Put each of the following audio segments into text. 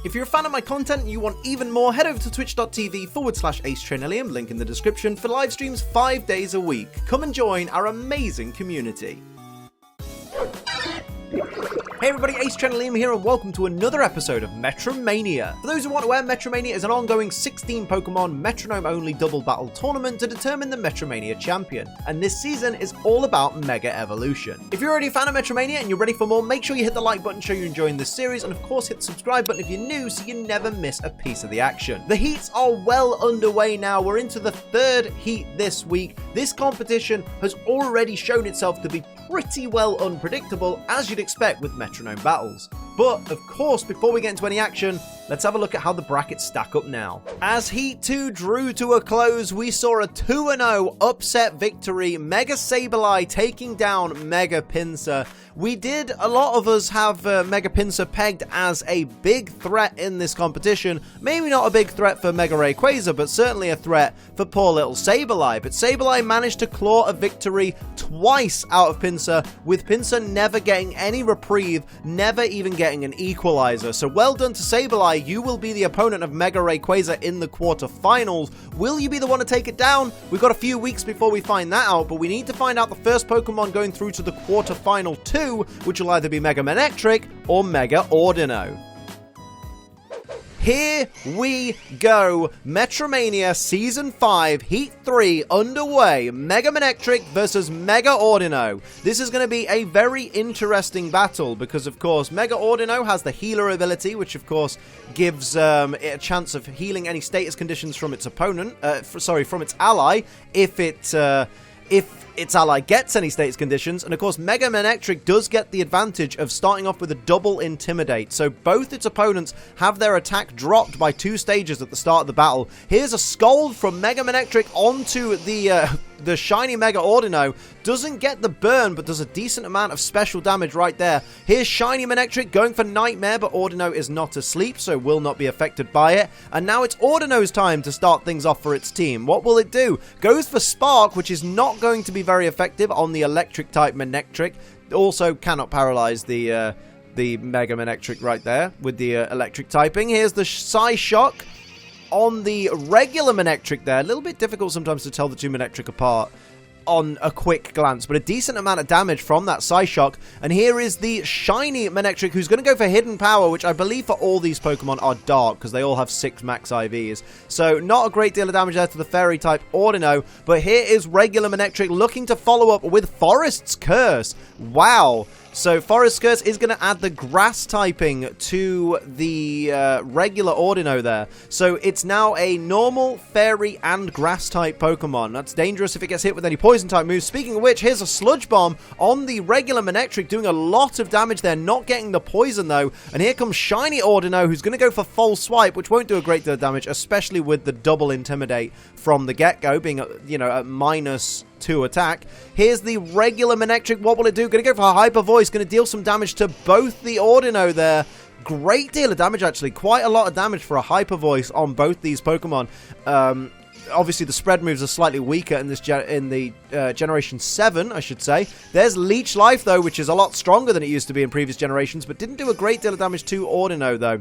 If you're a fan of my content and you want even more, head over to twitch.tv/AceTrainElium, link in the description, for live streams 5 days a week. Come and join our amazing community. Hey everybody, AceTrainElium here and welcome to another episode of MetroMania. For those who aren't aware, MetroMania is an ongoing 16 Pokémon Metronome only double battle tournament to determine the MetroMania Champion, and this season is all about Mega Evolution. If you're already a fan of MetroMania and you're ready for more, make sure you hit the like button, show you're enjoying this series, and of course hit the subscribe button if you're new so you never miss a piece of the action. The heats are well underway now, we're into the third heat this week. This competition has already shown itself to be pretty well unpredictable, as you'd expect with Metronome Battles. But, of course, before we get into any action, let's have a look at how the brackets stack up now. As Heat 2 drew to a close, we saw a 2-0 upset victory, Mega Sableye taking down Mega Pinsir. A lot of us have Mega Pinsir pegged as a big threat in this competition. Maybe not a big threat for Mega Rayquaza, but certainly a threat for poor little Sableye. But Sableye managed to claw a victory twice out of Pinsir, with Pinsir never getting any reprieve, never even getting an equalizer. So well done to Sableye, you will be the opponent of Mega Rayquaza in the quarterfinals. Will you be the one to take it down? We've got a few weeks before we find that out, but we need to find out the first Pokemon going through to the quarterfinal 2, which will either be Mega Manectric or Mega Audino. Here we go, Metromania Season 5, Heat 3 underway, Mega Manectric versus Mega Audino. This is going to be a very interesting battle because, of course, Mega Audino has the healer ability, which, of course, gives it a chance of healing any status conditions from its opponent, from its ally, if its ally gets any status conditions, and of course Mega Manectric does get the advantage of starting off with a double Intimidate, so both its opponents have their attack dropped by 2 stages at the start of the battle. Here's a Scold from Mega Manectric onto the shiny Mega Audino. Doesn't get the burn, but does a decent amount of special damage right there. Here's shiny Manectric going for Nightmare, but Audino is not asleep, so will not be affected by it. And now it's Audino's time to start things off for its team. What will it do? Goes for Spark, which is not going to be very effective on the electric type Manectric. Also cannot paralyze the Mega Manectric right there with the electric typing. Here's the Psyshock on the regular Manectric there. A little bit difficult sometimes to tell the two Manectric apart on a quick glance, but a decent amount of damage from that Psyshock. And here is the shiny Manectric, who's going to go for Hidden Power, which I believe for all these Pokemon are dark, because they all have 6 max IVs. So not a great deal of damage there to the Fairy type Audino, but here is regular Manectric looking to follow up with Forest's Curse. Wow. So Forest Curse is going to add the grass typing to the regular Audino there. So it's now a normal, fairy, and grass type Pokemon. That's dangerous if it gets hit with any poison type moves. Speaking of which, here's a Sludge Bomb on the regular Manectric, doing a lot of damage there, not getting the poison though. And here comes shiny Audino, who's going to go for False Swipe, which won't do a great deal of damage, especially with the double Intimidate from the get-go, being a -2 attack. Here's the regular Manectric. What will it do? Going to go for a Hyper Voice. Going to deal some damage to both the Audino there. Great deal of damage, actually. Quite a lot of damage for a Hyper Voice on both these Pokemon. Obviously, the spread moves are slightly weaker in this Generation 7, I should say. There's Leech Life, though, which is a lot stronger than it used to be in previous generations, but didn't do a great deal of damage to Audino, though.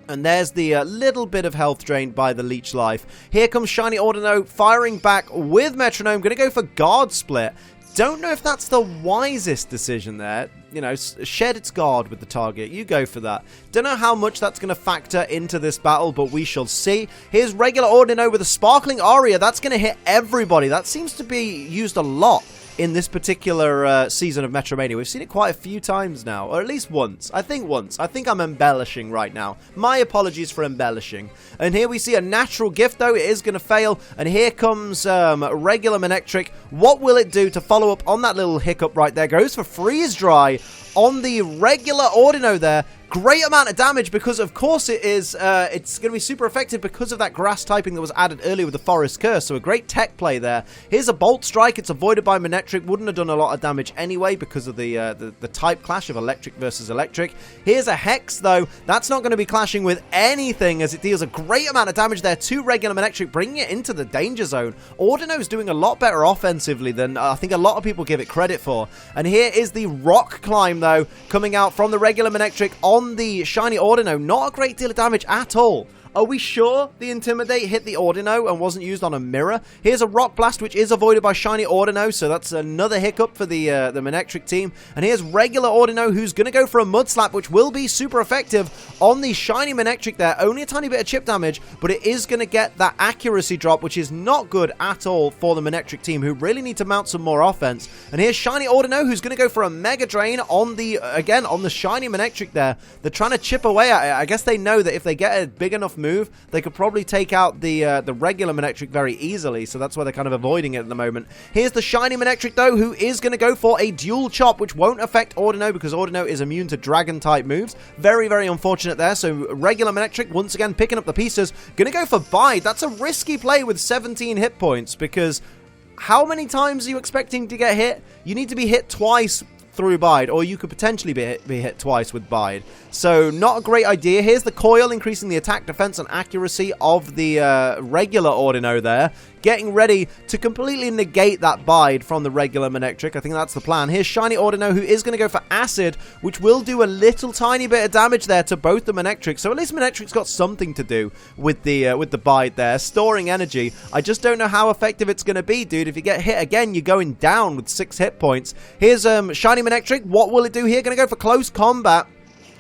And there's the little bit of health drained by the Leech Life. Here comes shiny Audino firing back with Metronome. Going to go for Guard Split. Don't know if that's the wisest decision there. You know, shed its guard with the target. You go for that. Don't know how much that's going to factor into this battle, but we shall see. Here's regular Audino with a Sparkling Aria. That's going to hit everybody. That seems to be used a lot in this particular season of Metromania. We've seen it quite a few times now, or at least once. I think once. I think I'm embellishing right now. My apologies for embellishing. And here we see a natural gift, though. It is going to fail. And here comes regular Manectric. What will it do to follow up on that little hiccup right there? Goes for Freeze Dry on the regular Audino there. Great amount of damage because, of course, it is. It's going to be super effective because of that grass typing that was added earlier with the Forest Curse. So a great tech play there. Here's a Bolt Strike. It's avoided by Manectric. Wouldn't have done a lot of damage anyway because of the type clash of electric versus electric. Here's a Hex, though. That's not going to be clashing with anything as it deals a great amount of damage there to regular Manectric, bringing it into the danger zone. Audino's doing a lot better offensively than I think a lot of people give it credit for. And here is the Rock Climb, though, coming out from the regular Manectric on on the shiny Audino. Not a great deal of damage at all. Are we sure the Intimidate hit the Audino and wasn't used on a mirror? Here's a Rock Blast, which is avoided by shiny Audino, so that's another hiccup for the Manectric team. And here's regular Audino, who's going to go for a Mud Slap, which will be super effective on the shiny Manectric there. Only a tiny bit of chip damage, but it is going to get that accuracy drop, which is not good at all for the Manectric team, who really need to mount some more offense. And here's shiny Audino, who's going to go for a Mega Drain on the, again, on the shiny Manectric there. They're trying to chip away at it. I guess they know that if they get a big enough move, they could probably take out the regular Manectric very easily, so that's why they're kind of avoiding it at the moment. Here's the shiny Manectric, though, who is going to go for a Dual Chop, which won't affect Audino because Audino is immune to Dragon-type moves. Very, very unfortunate there. So regular Manectric, once again, picking up the pieces. Going to go for Bide. That's a risky play with 17 hit points because how many times are you expecting to get hit? You need to be hit twice through Bide, or you could potentially be hit twice with Bide. So not a great idea. Here's the Coil, increasing the attack, defense, and accuracy of the regular Audino there. Getting ready to completely negate that Bide from the regular Manectric. I think that's the plan. Here's shiny Audino, who is going to go for Acid, which will do a little tiny bit of damage there to both the Manectric. So at least Manectric's got something to do with the Bide there, storing energy. I just don't know how effective it's going to be, dude. If you get hit again, you're going down with 6 hit points. Here's shiny Manectric. What will it do here? Going to go for Close Combat,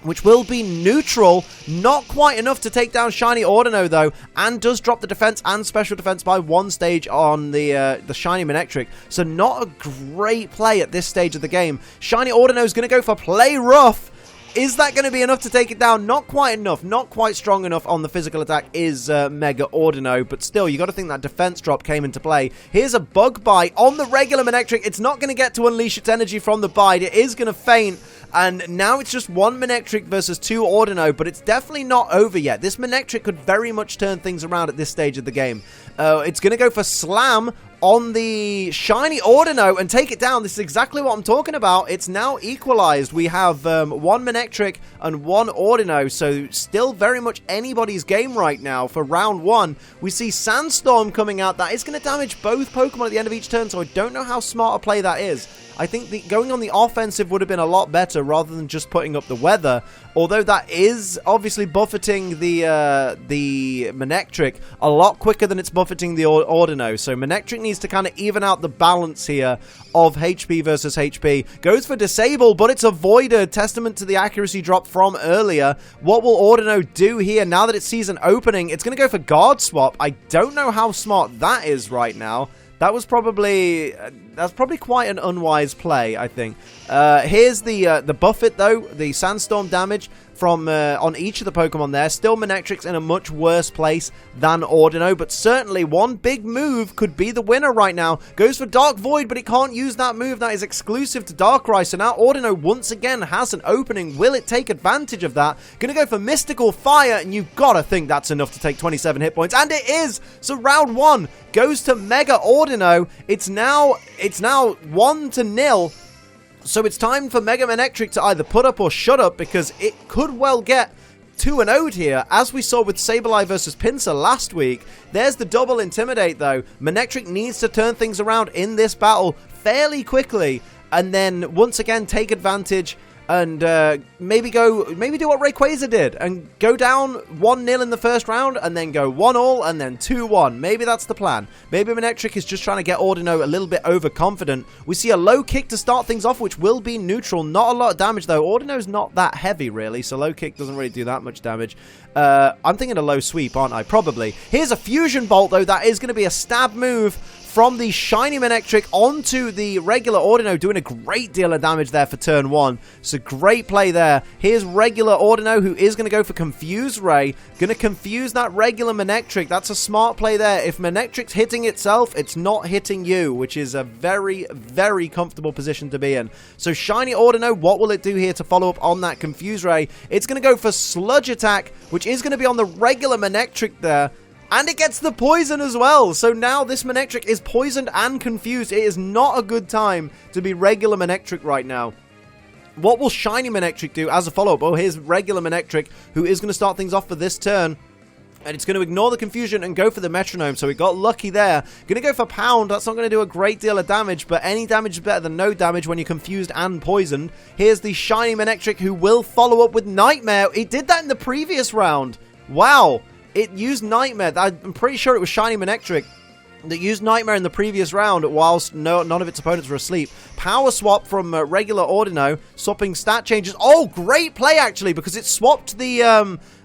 which will be neutral. Not quite enough to take down shiny Audino, though, and does drop the defense and special defense by 1 stage on the shiny Manectric. So not a great play at this stage of the game. Shiny Audino is going to go for Play Rough. Is that going to be enough to take it down? Not quite enough. Not quite strong enough on the physical attack is Mega Audino. But still, you got to think that defense drop came into play. Here's a Bug Bite on the regular Manectric. It's not going to get to unleash its energy from the Bite. It is going to faint. And now it's just 1 Manectric versus 2 Audino, but it's definitely not over yet. This Manectric could very much turn things around at this stage of the game. It's going to go for Slam on the shiny Audino and take it down. This is exactly what I'm talking about. It's now equalized. We have 1 Manectric and 1 Audino, so still very much anybody's game right now for round 1. We see Sandstorm coming out. That is going to damage both Pokemon at the end of each turn, so I don't know how smart a play that is. I think going on the offensive would have been a lot better rather than just putting up the weather. Although that is obviously buffeting the Manectric a lot quicker than it's buffeting the Audino. So Manectric needs to kind of even out the balance here of HP versus HP. Goes for Disable, but it's avoided. Testament to the accuracy drop from earlier. What will Audino do here now that it sees an opening? It's going to go for Guard Swap. I don't know how smart that is right now. That was probably that's probably quite an unwise play, I think. Here's the Buffet, though, the Sandstorm damage from on each of the Pokemon there. Still Manectric's in a much worse place than Audino, but certainly one big move could be the winner right now. Goes for Dark Void, but it can't use that move. That is exclusive to Darkrai, so now Audino once again has an opening. Will it take advantage of that? Gonna go for Mystical Fire, and you've got to think that's enough to take 27 hit points, and it is! So round 1 goes to Mega Audino. It's now 1-0. So it's time for Mega Manectric to either put up or shut up, because it could well get 2-0 here, as we saw with Sableye versus Pinsir last week. There's the double Intimidate, though. Manectric needs to turn things around in this battle fairly quickly, and then once again take advantage and maybe do what Rayquaza did and go down 1-0 in the first round and then go 1-1 and then 2-1. Maybe that's the plan. Maybe Manectric is just trying to get Audino a little bit overconfident. We see a low kick to start things off, which will be neutral. Not a lot of damage, though. Audino's not that heavy, really, so low kick doesn't really do that much damage. I'm thinking a low sweep, aren't I? Probably. Here's a Fusion Bolt, though. That is going to be a stab move from the shiny Manectric onto the regular Audino, doing a great deal of damage there for turn 1. So great play there. Here's regular Audino, who is going to go for Confuse Ray. Going to confuse that regular Manectric. That's a smart play there. If Manectric's hitting itself, it's not hitting you, which is a very, very comfortable position to be in. So shiny Audino, what will it do here to follow up on that Confuse Ray? It's going to go for Sludge Attack, which is going to be on the regular Manectric there. And it gets the poison as well. So now this Manectric is poisoned and confused. It is not a good time to be regular Manectric right now. What will shiny Manectric do as a follow-up? Oh, here's regular Manectric, who is going to start things off for this turn. And it's going to ignore the confusion and go for the metronome, so we got lucky there. Going to go for pound. That's not going to do a great deal of damage, but any damage is better than no damage when you're confused and poisoned. Here's the shiny Manectric, who will follow up with Nightmare. It did that in the previous round. Wow. It used Nightmare. I'm pretty sure it was shiny Manectric that used Nightmare in the previous round whilst none of its opponents were asleep. Power swap from regular Audino, swapping stat changes. Oh, great play, actually, because it swapped the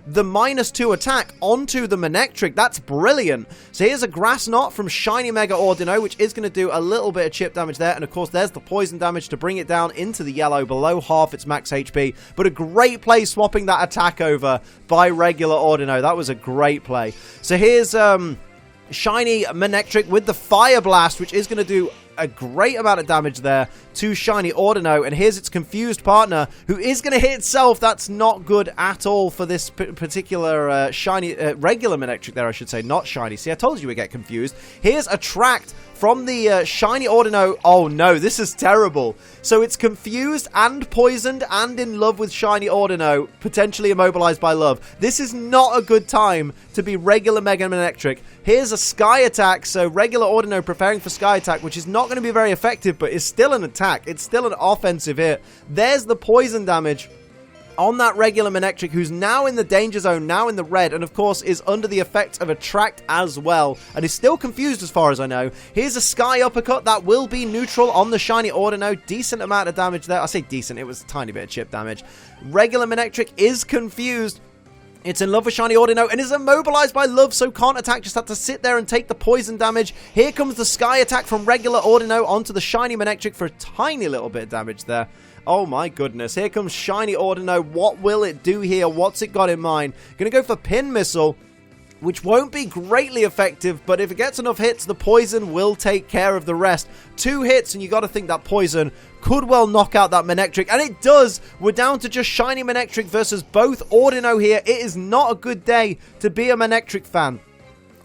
-2 attack onto the Manectric. That's brilliant. So here's a Grass Knot from shiny Mega Audino, which is going to do a little bit of chip damage there. And of course, there's the poison damage to bring it down into the yellow, below half its max HP. But a great play swapping that attack over by regular Audino. That was a great play. So here's shiny Manectric with the Fire Blast, which is going to do a great amount of damage there to shiny Audino. And here's its confused partner, who is going to hit itself. That's not good at all for this particular shiny regular Manectric there, I should say, not shiny. See, I told you we get confused. Here's Attract from the shiny Audino. Oh no, this is terrible. So it's confused and poisoned and in love with shiny Audino, potentially immobilized by love. This is not a good time to be regular Mega Manectric. Here's a Sky Attack, so regular Audino preparing for Sky Attack, which is not going to be very effective, but is still an attack. It's still an offensive hit. There's the poison damage on that regular Manectric, who's now in the danger zone, now in the red, and of course is under the effects of Attract as well, and is still confused as far as I know. Here's a Sky Uppercut that will be neutral on the shiny Audino. Decent amount of damage there. I say decent, it was a tiny bit of chip damage. Regular Manectric is confused. It's in love with shiny Audino and is immobilized by love, so can't attack, just have to sit there and take the poison damage. Here comes the Sky Attack from regular Audino onto the shiny Manectric for a tiny little bit of damage there. Oh my goodness, here comes shiny Audino. What will it do here? What's it got in mind? Gonna go for Pin Missile, which won't be greatly effective, but if it gets enough hits, the poison will take care of the rest. 2 hits, and you got to think that poison could well knock out that Manectric, and it does. We're down to just shiny Manectric versus both Audino here. It is not a good day to be a Manectric fan.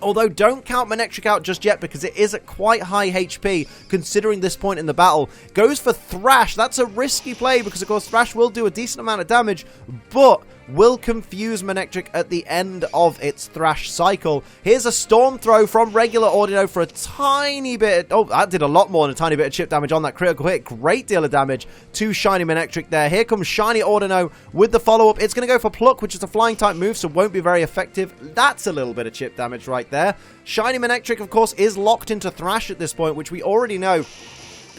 Although, don't count Manectric out just yet, because it is at quite high HP, considering this point in the battle. Goes for Thrash. That's a risky play, because of course Thrash will do a decent amount of damage, but will confuse Manectric at the end of its Thrash cycle. Here's a Storm Throw from regular Audino for a tiny bit. Oh, that did a lot more than a tiny bit of chip damage on that critical hit. Great deal of damage to shiny Manectric there. Here comes shiny Audino with the follow-up. It's going to go for Pluck, which is a flying type move, so won't be very effective. That's a little bit of chip damage right there. Shiny Manectric, of course, is locked into Thrash at this point, which we already know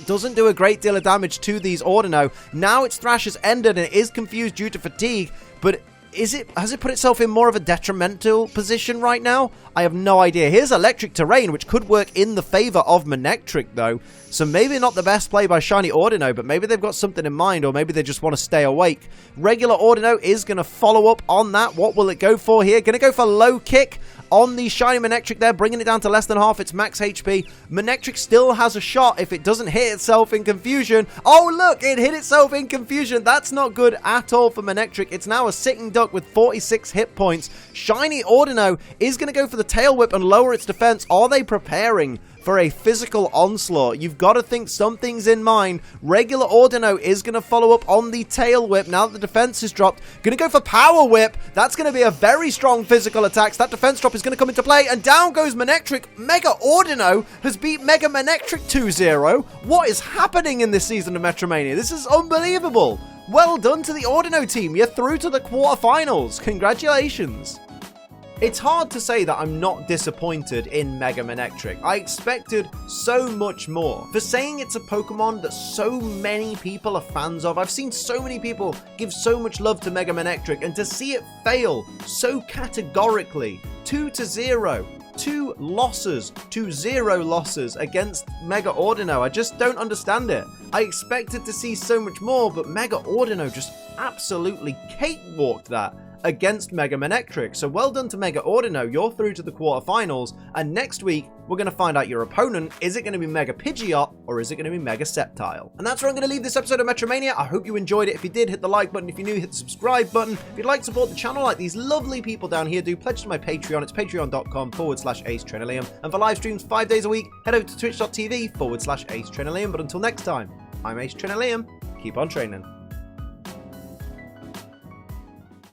doesn't do a great deal of damage to these Audino. Now its Thrash has ended and it is confused due to fatigue, but has it put itself in more of a detrimental position right now? I have no idea. Here's Electric Terrain, which could work in the favor of Manectric, though. So maybe not the best play by shiny Audino, but maybe they've got something in mind, or maybe they just want to stay awake. Regular Audino is going to follow up on that. What will it go for here? Going to go for Low Kick on the shiny Manectric there, bringing it down to less than half its max HP. Manectric still has a shot if it doesn't hit itself in confusion. Oh, look, it hit itself in confusion. That's not good at all for Manectric. It's now a sitting duck with 46 hit points. Shiny Audino is going to go for the Tail Whip and lower its defense. Are they preparing for a physical onslaught? You've got to think something's in mind. Regular Audino is going to follow up on the Tail Whip now that the defense is dropped. Going to go for Power Whip. That's going to be a very strong physical attack. So that defense drop is going to come into play, and down goes Manectric. Mega Audino has beat Mega Manectric 2-0. What is happening in this season of Metromania? This is unbelievable. Well done to the Audino team. You're through to the quarterfinals. Congratulations. It's hard to say that I'm not disappointed in Mega Manectric. I expected so much more. For saying it's a Pokemon that so many people are fans of, I've seen so many people give so much love to Mega Manectric, and to see it fail so categorically, 2-0, 2 losses to 0 losses against Mega Audino. I just don't understand it. I expected to see so much more, but Mega Audino just absolutely cakewalked that against Mega Manectric. So well done to Mega Audino. You're through to the quarterfinals, and next week we're going to find out your opponent. Is it going to be Mega Pidgeot, or is it going to be Mega Sceptile? And that's where I'm going to leave this episode of Metromania. I hope you enjoyed it. If you did, hit the like button. If you're new, hit the subscribe button. If you'd like to support the channel like these lovely people down here do, pledge to my Patreon. It's patreon.com/AceTrenilium. And for live streams 5 days a week, head over to twitch.tv/AceTrenilium. But until next time, I'm Ace Trenilium. Keep on training.